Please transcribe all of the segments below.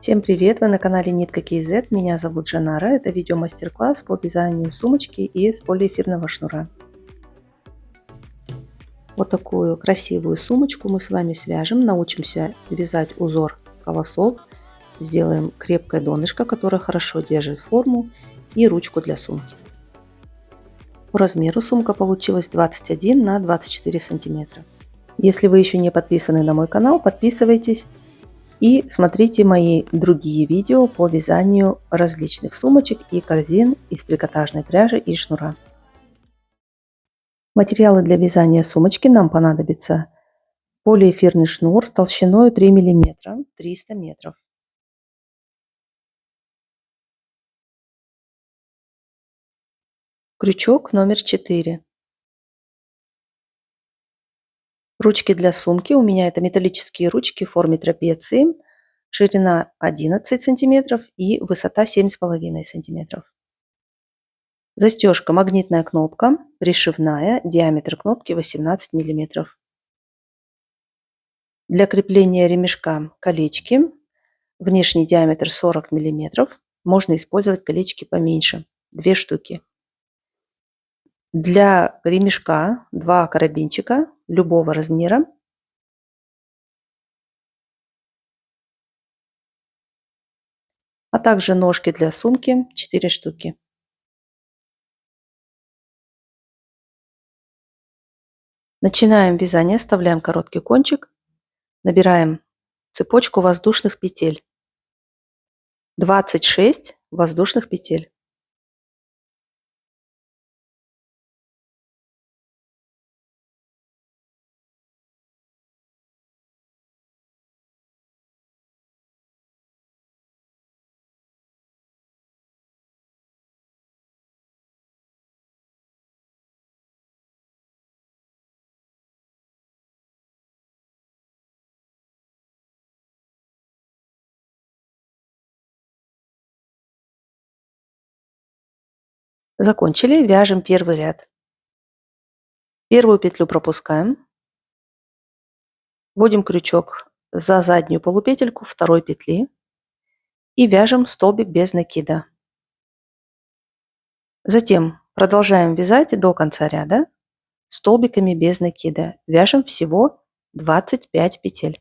Всем привет! Вы на канале Нитка KZ. Меня зовут Жанара. Это видео мастер-класс по вязанию сумочки из полиэфирного шнура. Вот такую красивую сумочку мы с вами свяжем. Научимся вязать узор колосок. Сделаем крепкое донышко, которое хорошо держит форму, и ручку для сумки. По размеру сумка получилась 21 на 24 сантиметра. Если вы еще не подписаны на мой канал, подписывайтесь. И смотрите мои другие видео по вязанию различных сумочек и корзин из трикотажной пряжи и шнура. Материалы для вязания сумочки нам понадобится полиэфирный шнур толщиной 3 мм, 300 метров. Крючок номер 4. Ручки для сумки. У меня это металлические ручки в форме трапеции. Ширина 11 сантиметров и высота 7,5 сантиметров. Застежка, магнитная кнопка, пришивная, диаметр кнопки 18 мм. Для крепления ремешка колечки, внешний диаметр 40 мм. Можно использовать колечки поменьше, 2 штуки. Для ремешка 2 карабинчика любого размера. А также ножки для сумки 4 штуки. Начинаем вязание, вставляем короткий кончик, набираем цепочку воздушных петель. 26 воздушных петель. Закончили, вяжем первый ряд. Первую петлю пропускаем. Вводим крючок за заднюю полупетельку второй петли и вяжем столбик без накида. Затем продолжаем вязать до конца ряда столбиками без накида. Вяжем всего 25 петель.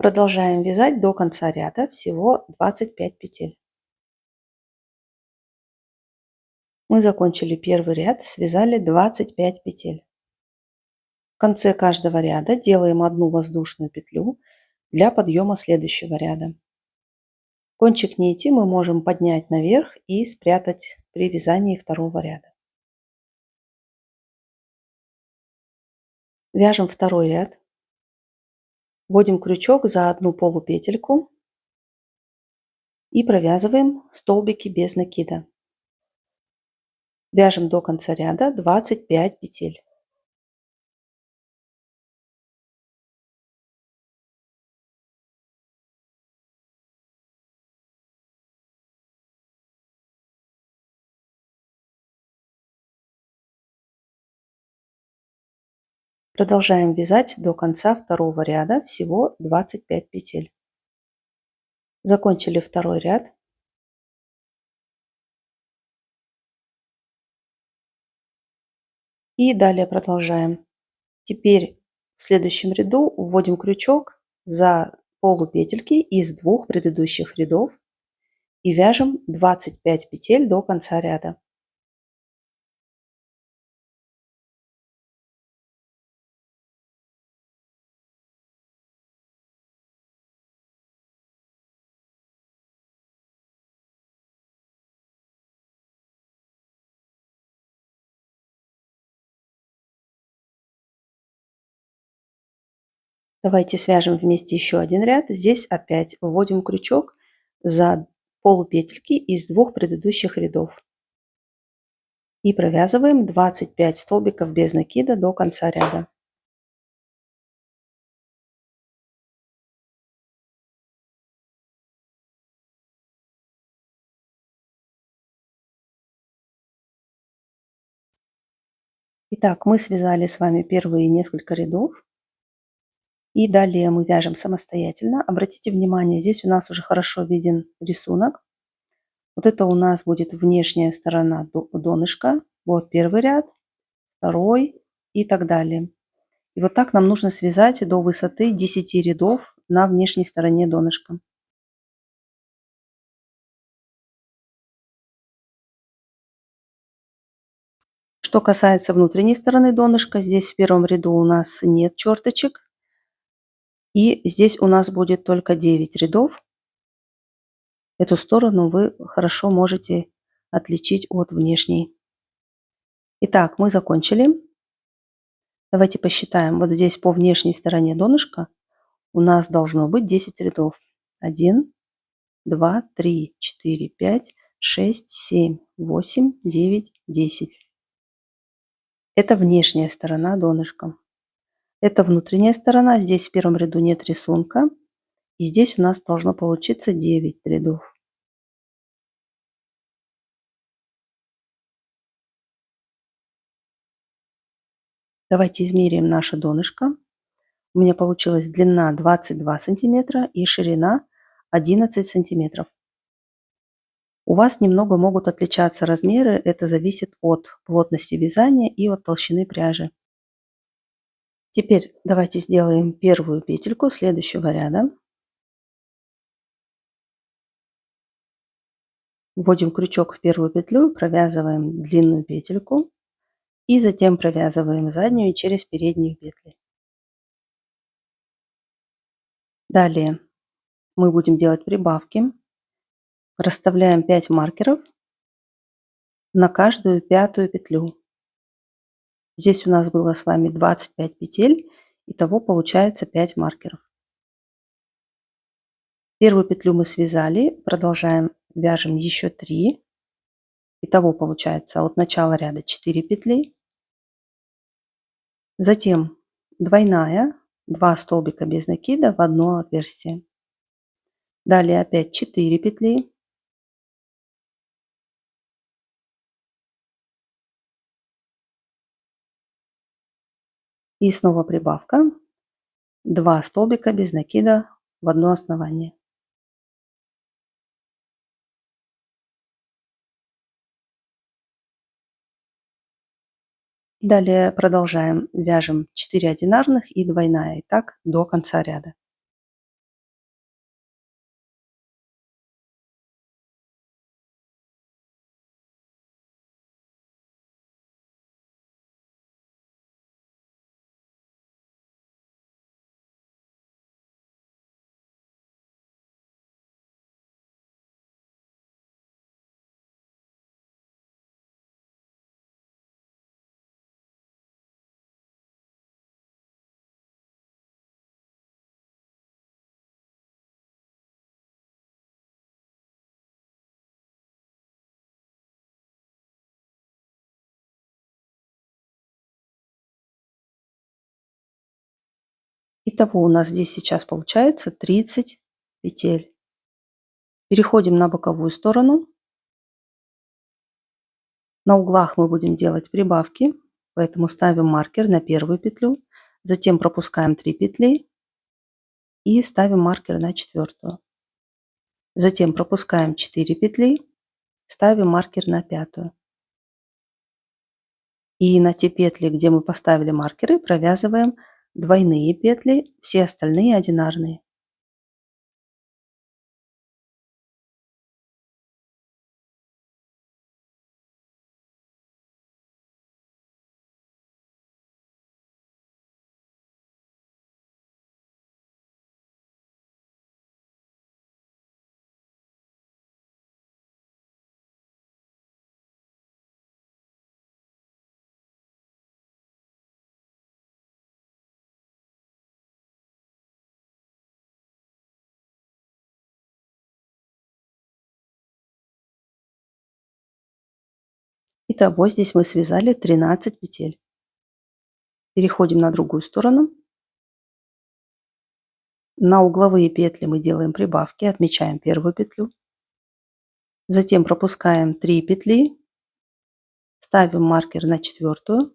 Продолжаем вязать до конца ряда, всего 25 петель. Мы закончили первый ряд, связали 25 петель. В конце каждого ряда делаем одну воздушную петлю для подъема следующего ряда. Кончик нити мы можем поднять наверх и спрятать при вязании второго ряда. Вяжем второй ряд. Вводим крючок за одну полупетельку и провязываем столбики без накида. Вяжем до конца ряда 25 петель. Продолжаем вязать до конца второго ряда, всего 25 петель. Закончили второй ряд. И далее продолжаем. Теперь в следующем ряду вводим крючок за полупетельки из двух предыдущих рядов и вяжем 25 петель до конца ряда. Давайте свяжем вместе еще один ряд. Здесь опять вводим крючок за полупетельки из двух предыдущих рядов. И провязываем 25 столбиков без накида до конца ряда. Итак, мы связали с вами первые несколько рядов. И далее мы вяжем самостоятельно. Обратите внимание, здесь у нас уже хорошо виден рисунок. Вот это у нас будет внешняя сторона донышка. Вот первый ряд, второй и так далее. И вот так нам нужно связать до высоты 10 рядов на внешней стороне донышка. Что касается внутренней стороны донышка, здесь в первом ряду у нас нет черточек. И здесь у нас будет только 9 рядов. Эту сторону вы хорошо можете отличить от внешней. Итак, мы закончили. Давайте посчитаем. Вот здесь по внешней стороне донышка у нас должно быть 10 рядов. 1, 2, 3, 4, 5, 6, 7, 8, 9, 10. Это внешняя сторона донышка. Это внутренняя сторона. Здесь в первом ряду нет рисунка. И здесь у нас должно получиться 9 рядов. Давайте измерим наше донышко. У меня получилась длина 22 сантиметра и ширина 11 сантиметров. У вас немного могут отличаться размеры, это зависит от плотности вязания и от толщины пряжи. Теперь давайте сделаем первую петельку следующего ряда. Вводим крючок в первую петлю, провязываем длинную петельку и затем провязываем заднюю через переднюю петли. Далее мы будем делать прибавки. Расставляем 5 маркеров на каждую пятую петлю. Здесь у нас было с вами 25 петель, итого получается 5 маркеров. Первую петлю мы связали, продолжаем, вяжем еще 3. Итого получается от начала ряда 4 петли. Затем двойная, 2 столбика без накида в одно отверстие. Далее опять 4 петли. И снова прибавка. 2 столбика без накида в одно основание. Далее продолжаем, вяжем 4 одинарных и двойная. И так до конца ряда. Итого у нас здесь сейчас получается 30 петель. Переходим на боковую сторону. На углах мы будем делать прибавки, поэтому ставим маркер на первую петлю, затем пропускаем 3 петли и ставим маркер на четвертую. Затем пропускаем 4 петли, ставим маркер на пятую. И на те петли, где мы поставили маркеры, провязываем двойные петли, все остальные одинарные. Итого здесь мы связали 13 петель. Переходим на другую сторону. На угловые петли мы делаем прибавки, отмечаем первую петлю. Затем пропускаем 3 петли, ставим маркер на четвертую.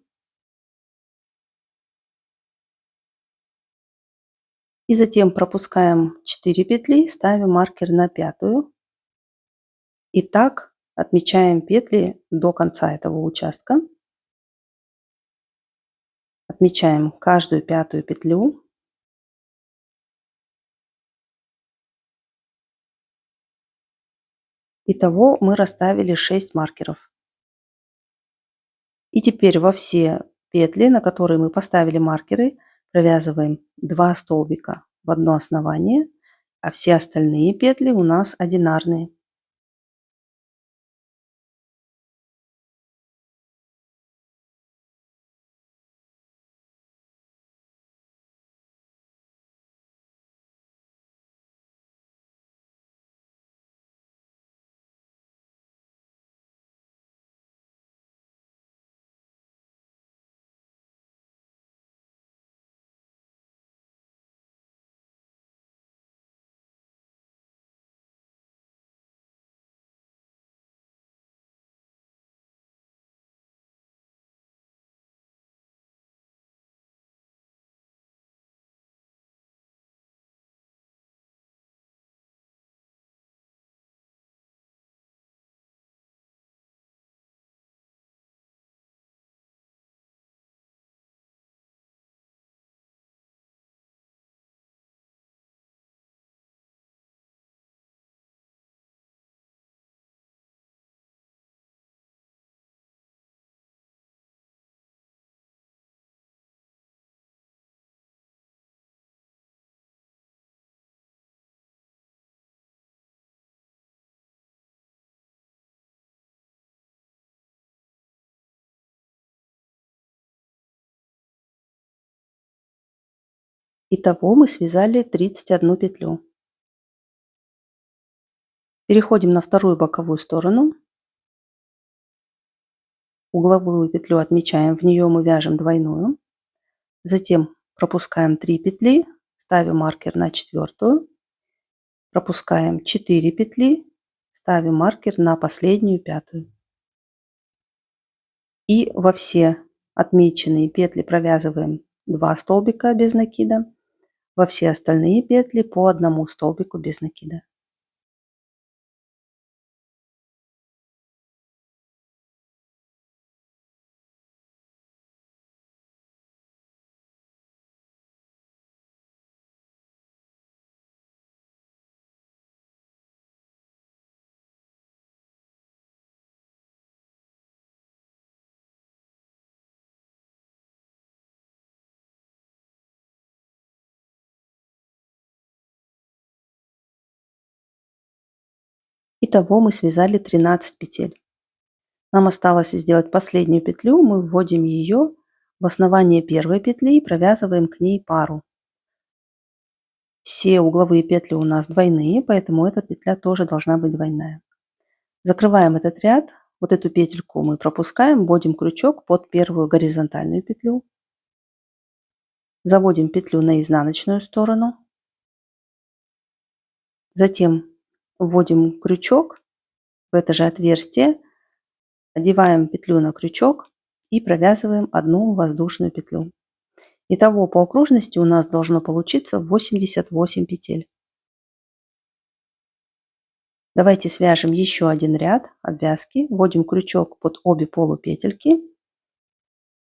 И затем пропускаем 4 петли, ставим маркер на пятую. И так отмечаем петли до конца этого участка. Отмечаем каждую пятую петлю. Итого мы расставили 6 маркеров. И теперь во все петли, на которые мы поставили маркеры, провязываем 2 столбика в одно основание, а все остальные петли у нас одинарные. Итого мы связали 31 петлю. Переходим на вторую боковую сторону. Угловую петлю отмечаем, в нее мы вяжем двойную. Затем пропускаем 3 петли, ставим маркер на четвертую. Пропускаем 4 петли, ставим маркер на последнюю пятую. И во все отмеченные петли провязываем 2 столбика без накида. Во все остальные петли по одному столбику без накида. Итого мы связали 13 петель. Нам осталось сделать последнюю петлю. Мы вводим ее в основание первой петли и провязываем к ней пару. Все угловые петли у нас двойные, поэтому эта петля тоже должна быть двойная. Закрываем этот ряд. Вот эту петельку мы пропускаем, вводим крючок под первую горизонтальную петлю. Заводим петлю на изнаночную сторону. Затем вводим крючок в это же отверстие, одеваем петлю на крючок и провязываем одну воздушную петлю. Итого по окружности у нас должно получиться 88 петель. Давайте свяжем еще один ряд обвязки, вводим крючок под обе полупетельки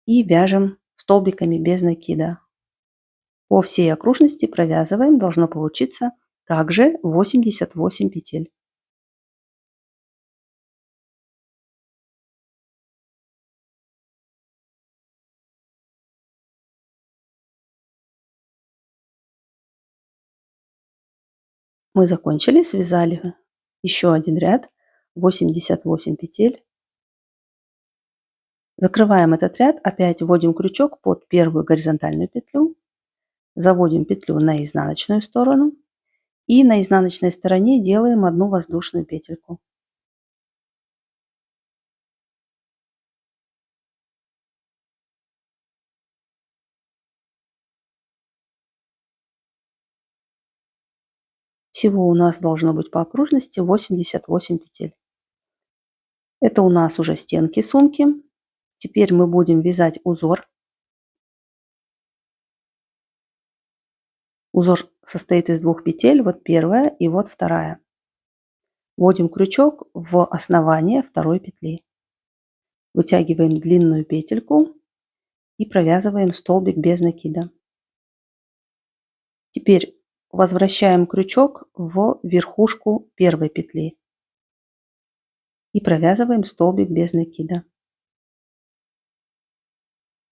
и вяжем столбиками без накида. По всей окружности провязываем, должно получиться также 88 петель. Мы закончили, связали еще один ряд, 88 петель. Закрываем этот ряд, опять вводим крючок под первую горизонтальную петлю, заводим петлю на изнаночную сторону и на изнаночной стороне делаем одну воздушную петельку. Всего у нас должно быть по окружности 88 петель. Это у нас уже стенки сумки. Теперь мы будем вязать узор. Узор состоит из двух петель. Вот первая и вот вторая. Вводим крючок в основание второй петли. Вытягиваем длинную петельку и провязываем столбик без накида. Теперь возвращаем крючок в верхушку первой петли и провязываем столбик без накида.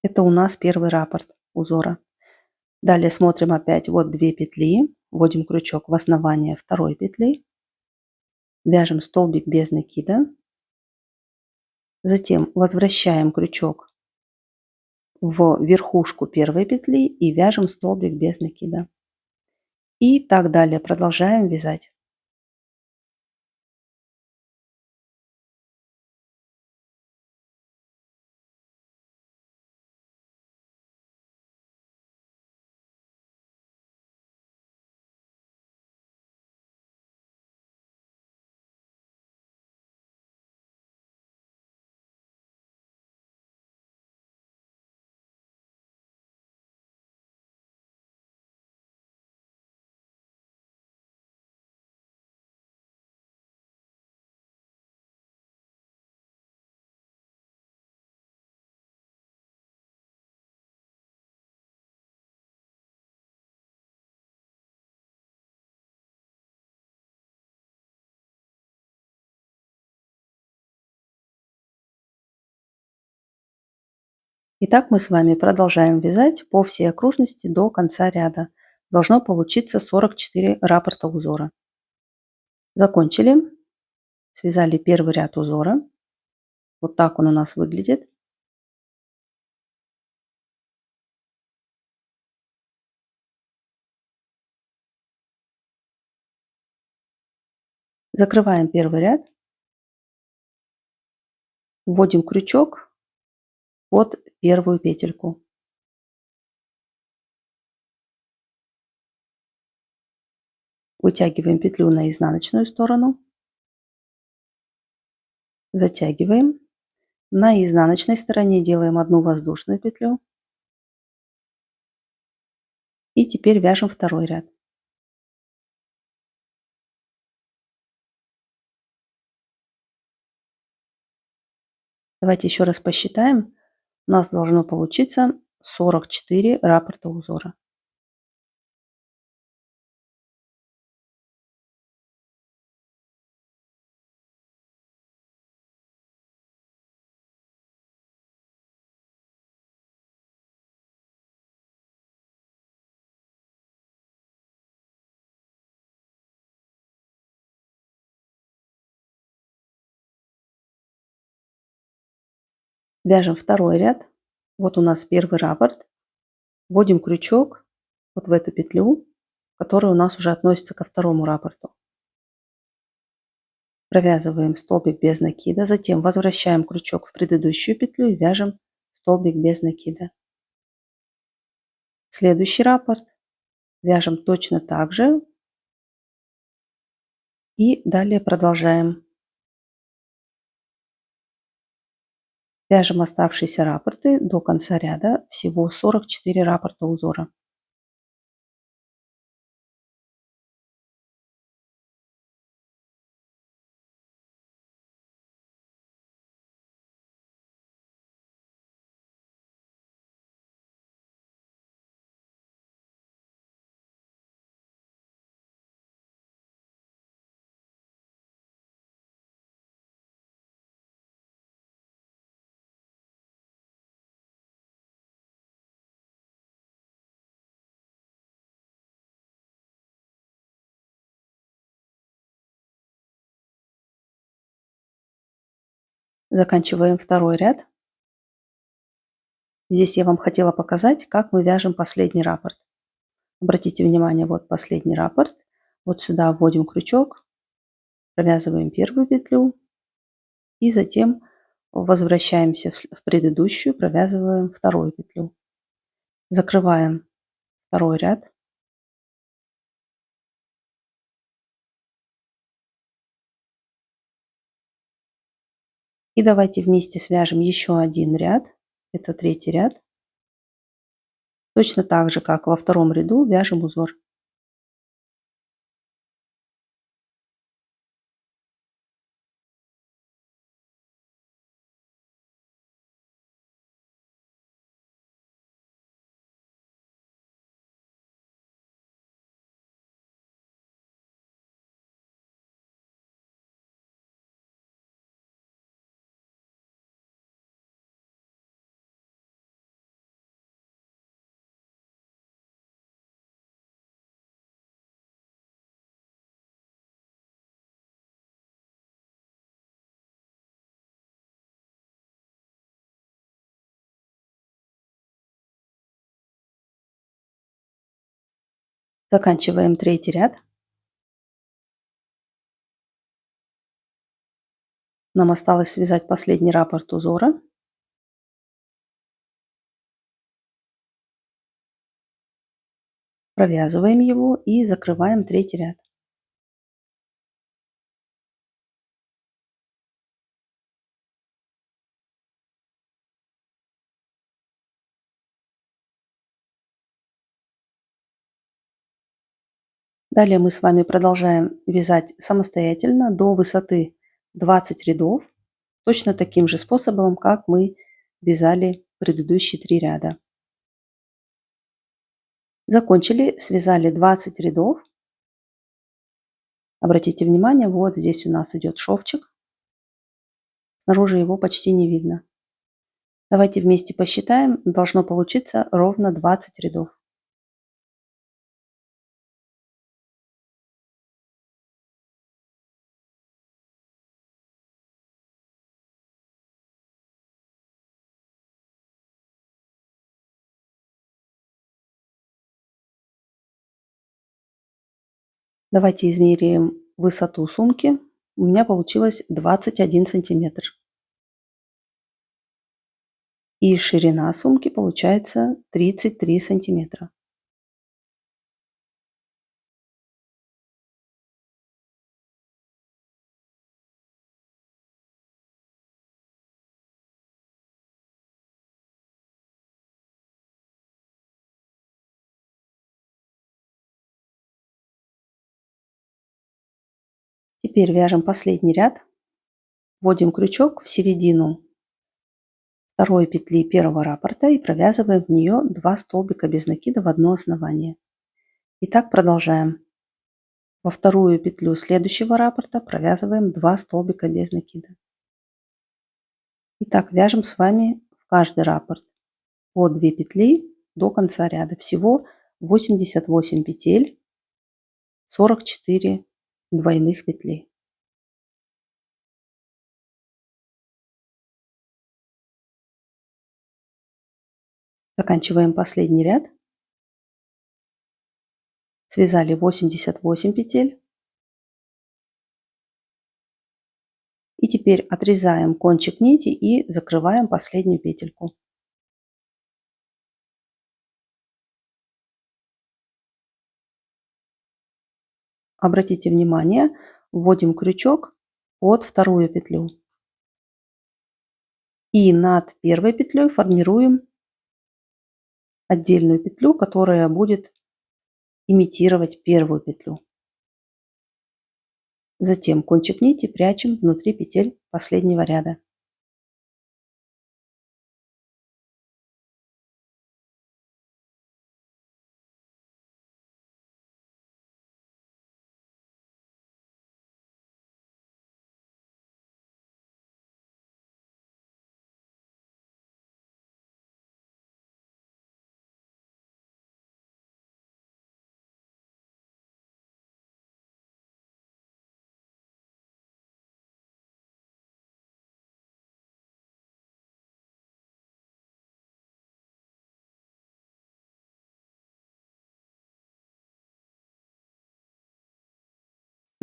Это у нас первый раппорт узора. Далее смотрим опять вот 2 петли, вводим крючок в основание второй петли, вяжем столбик без накида, затем возвращаем крючок в верхушку первой петли и вяжем столбик без накида. И так далее продолжаем вязать. Итак, мы с вами продолжаем вязать по всей окружности до конца ряда. Должно получиться 44 раппорта узора. Закончили. Связали первый ряд узора. Вот так он у нас выглядит. Закрываем первый ряд. Вводим крючок под первую петельку. Вытягиваем петлю на изнаночную сторону. Затягиваем. На изнаночной стороне делаем одну воздушную петлю. И теперь вяжем второй ряд. Давайте еще раз посчитаем. У нас должно получиться 44 раппорта узора. Вяжем второй ряд. Вот у нас первый раппорт. Вводим крючок вот в эту петлю, которая у нас уже относится ко второму раппорту. Провязываем столбик без накида, затем возвращаем крючок в предыдущую петлю и вяжем столбик без накида. Следующий раппорт вяжем точно так же и далее продолжаем. Вяжем оставшиеся раппорты до конца ряда, всего 44 раппорта узора. Заканчиваем второй ряд. Здесь я вам хотела показать, как мы вяжем последний раппорт. Обратите внимание, вот последний раппорт. Вот сюда вводим крючок, провязываем первую петлю и затем возвращаемся в предыдущую, провязываем вторую петлю. Закрываем второй ряд. И давайте вместе свяжем еще один ряд. Это третий ряд. Точно так же, как во втором ряду, вяжем узор. Заканчиваем третий ряд. Нам осталось связать последний раппорт узора. Провязываем его и закрываем третий ряд. Далее мы с вами продолжаем вязать самостоятельно до высоты 20 рядов, точно таким же способом, как мы вязали предыдущие 3 ряда. Закончили, связали 20 рядов. Обратите внимание, вот здесь у нас идет шовчик. Снаружи его почти не видно. Давайте вместе посчитаем. Должно получиться ровно 20 рядов. Давайте измеряем высоту сумки. У меня получилось 21 сантиметр. И ширина сумки получается 33 сантиметра. Теперь вяжем последний ряд. Вводим крючок в середину второй петли первого раппорта и провязываем в нее 2 столбика без накида в одно основание. И так продолжаем. Во вторую петлю следующего раппорта провязываем 2 столбика без накида. И так вяжем с вами в каждый раппорт по 2 петли до конца ряда. Всего 88 петель, 44 двойных петли. Заканчиваем последний ряд. Связали 88 петель. И теперь отрезаем кончик нити и закрываем последнюю петельку. Обратите внимание, вводим крючок под вторую петлю. И над первой петлей формируем отдельную петлю, которая будет имитировать первую петлю. Затем кончик нити прячем внутри петель последнего ряда.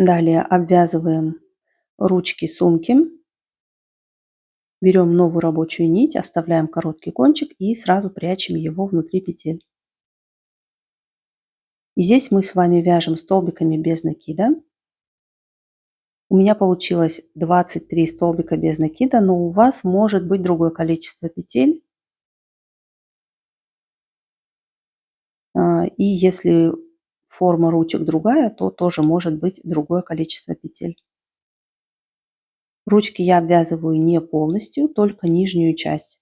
Далее обвязываем ручки сумки. Берем новую рабочую нить, оставляем короткий кончик и сразу прячем его внутри петель. И здесь мы с вами вяжем столбиками без накида. У меня получилось 23 столбика без накида, но у вас может быть другое количество петель. И если форма ручек другая, то тоже может быть другое количество петель. Ручки я обвязываю не полностью, только нижнюю часть.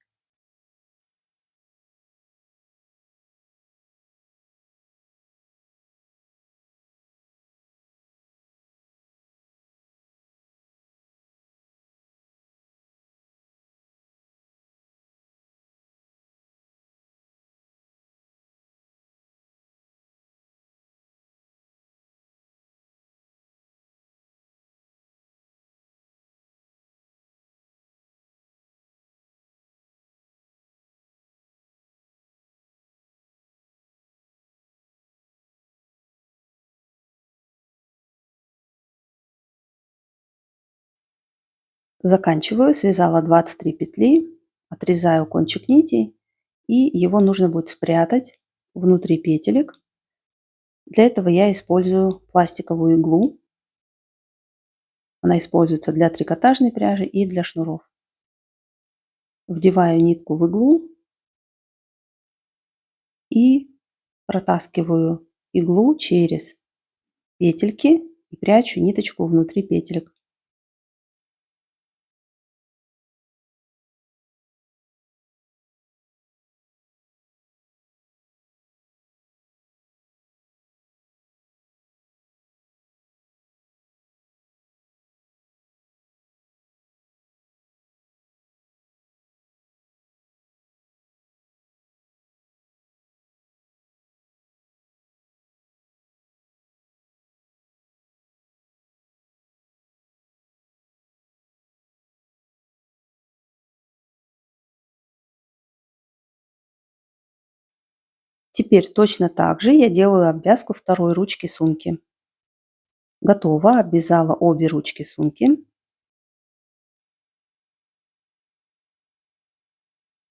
Заканчиваю, связала 23 петли, отрезаю кончик нити, и его нужно будет спрятать внутри петелек. Для этого я использую пластиковую иглу. Она используется для трикотажной пряжи и для шнуров. Вдеваю нитку в иглу и протаскиваю иглу через петельки и прячу ниточку внутри петелек. Теперь точно так же я делаю обвязку второй ручки сумки. Готово, обвязала обе ручки сумки.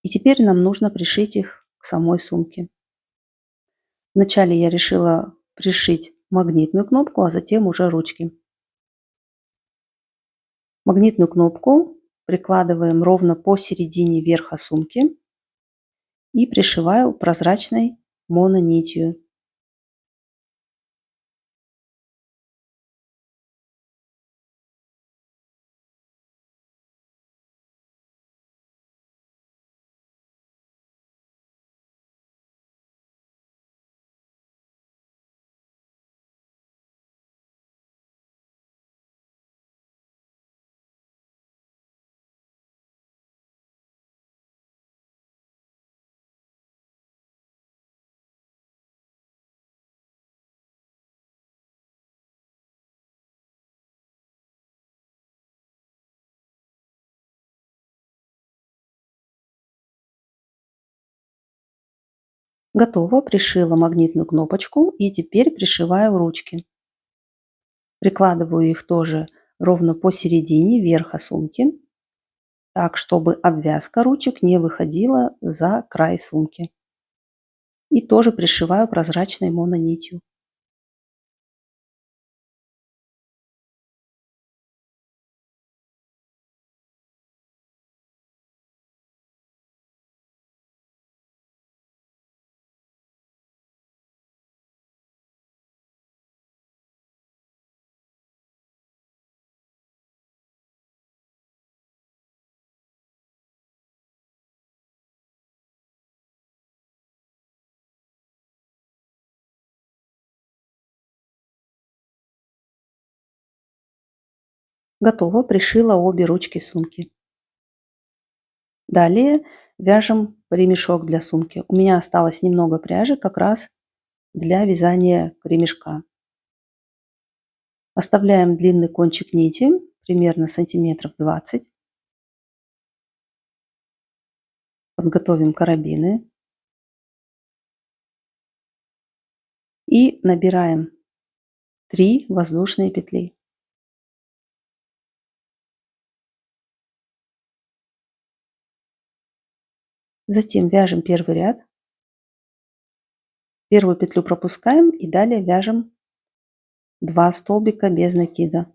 И теперь нам нужно пришить их к самой сумке. Вначале я решила пришить магнитную кнопку, а затем уже ручки. Магнитную кнопку прикладываем ровно посередине верха сумки и пришиваю прозрачной мононитью. Готово, пришила магнитную кнопочку и теперь пришиваю ручки. Прикладываю их тоже ровно посередине верха сумки, так чтобы обвязка ручек не выходила за край сумки. И тоже пришиваю прозрачной мононитью. Готово, пришила обе ручки сумки. Далее вяжем ремешок для сумки. У меня осталось немного пряжи как раз для вязания ремешка. Оставляем длинный кончик нити, примерно сантиметров 20. Подготовим карабины. И набираем 3 воздушные петли. Затем вяжем первый ряд. Первую петлю пропускаем и далее вяжем 2 столбика без накида.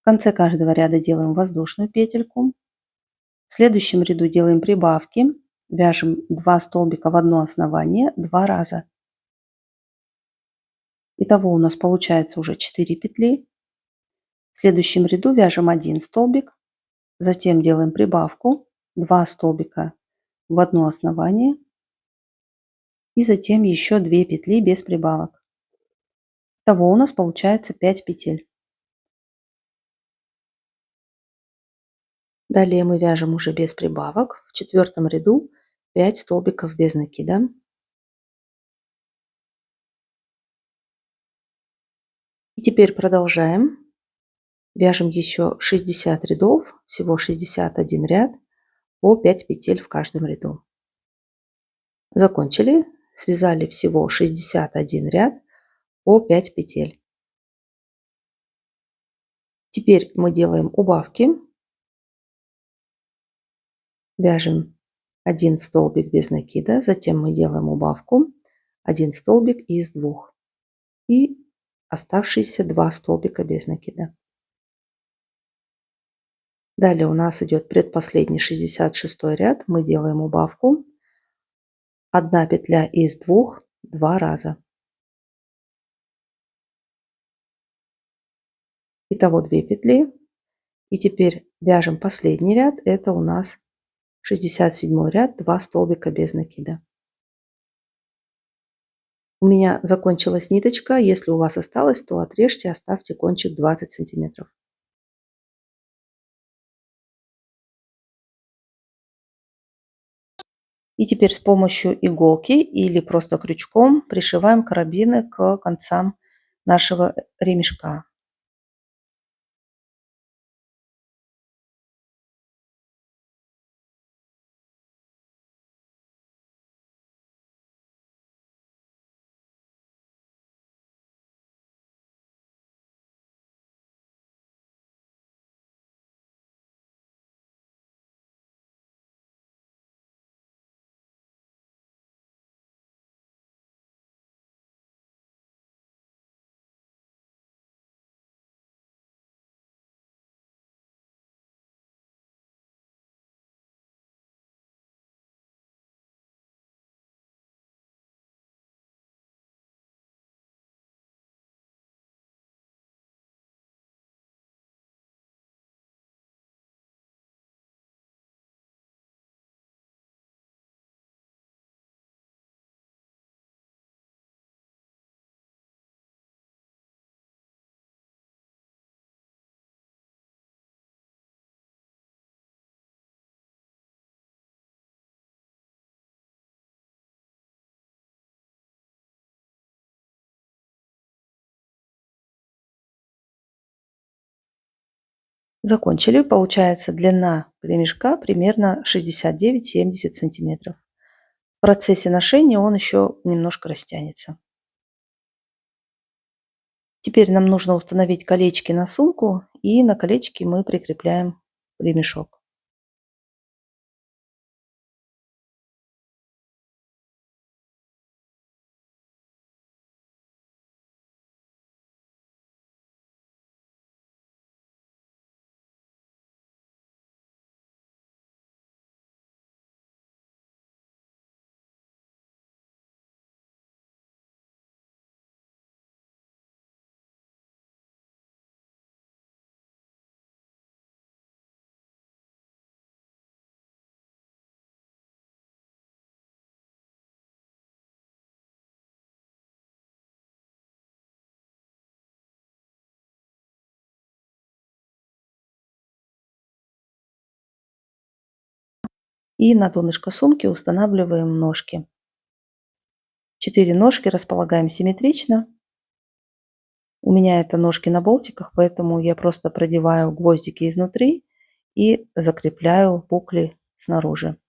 конце каждого ряда делаем воздушную петельку. В следующем ряду делаем прибавки. Вяжем 2 столбика в одно основание 2 раза. Итого у нас получается уже 4 петли. В следующем ряду вяжем 1 столбик. Затем делаем прибавку. 2 столбика в одно основание. И затем еще 2 петли без прибавок. Итого у нас получается 5 петель. Далее мы вяжем уже без прибавок. В четвертом ряду 5 столбиков без накида. И теперь продолжаем. Вяжем еще 60 рядов, всего 61 ряд, по 5 петель в каждом ряду. Закончили, связали всего 61 ряд по 5 петель. Теперь мы делаем убавки. Вяжем 1 столбик без накида, затем мы делаем убавку 1 столбик из 2 и оставшиеся 2 столбика без накида. Далее у нас идет предпоследний 66 ряд. Мы делаем убавку 1 петля из 2 2 раза. Итого 2 петли. И теперь вяжем последний ряд. Это у нас 67 ряд, 2 столбика без накида. У меня закончилась ниточка. Если у вас осталось, то отрежьте, оставьте кончик 20 сантиметров. И теперь с помощью иголки или просто крючком пришиваем карабины к концам нашего ремешка. Закончили. Получается длина ремешка примерно 69-70 сантиметров. В процессе ношения он еще немножко растянется. Теперь нам нужно установить колечки на сумку, и на колечки мы прикрепляем ремешок. И на донышко сумки устанавливаем ножки. 4 ножки располагаем симметрично. У меня это ножки на болтиках, поэтому я просто продеваю гвоздики изнутри и закрепляю букли снаружи.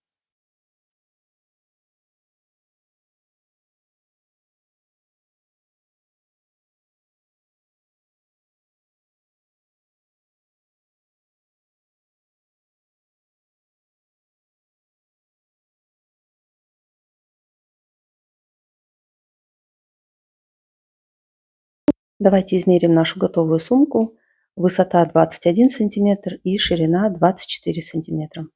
Давайте измерим нашу готовую сумку. Высота 21 сантиметр и ширина 24 сантиметра.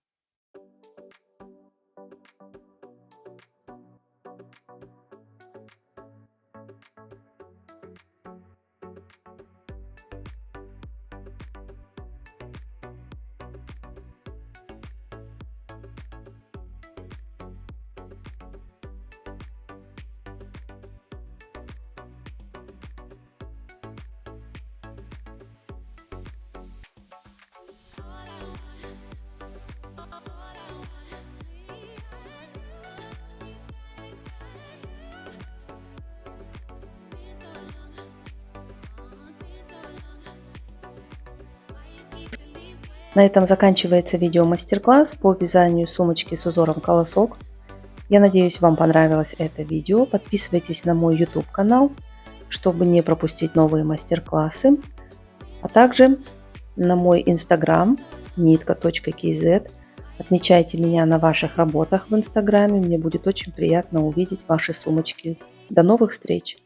На этом заканчивается видео мастер-класс по вязанию сумочки с узором колосок. Я надеюсь, вам понравилось это видео. Подписывайтесь на мой YouTube канал, чтобы не пропустить новые мастер-классы, а также на мой Instagram nitka.kz. Отмечайте меня на ваших работах в Инстаграме. Мне будет очень приятно увидеть ваши сумочки. До новых встреч!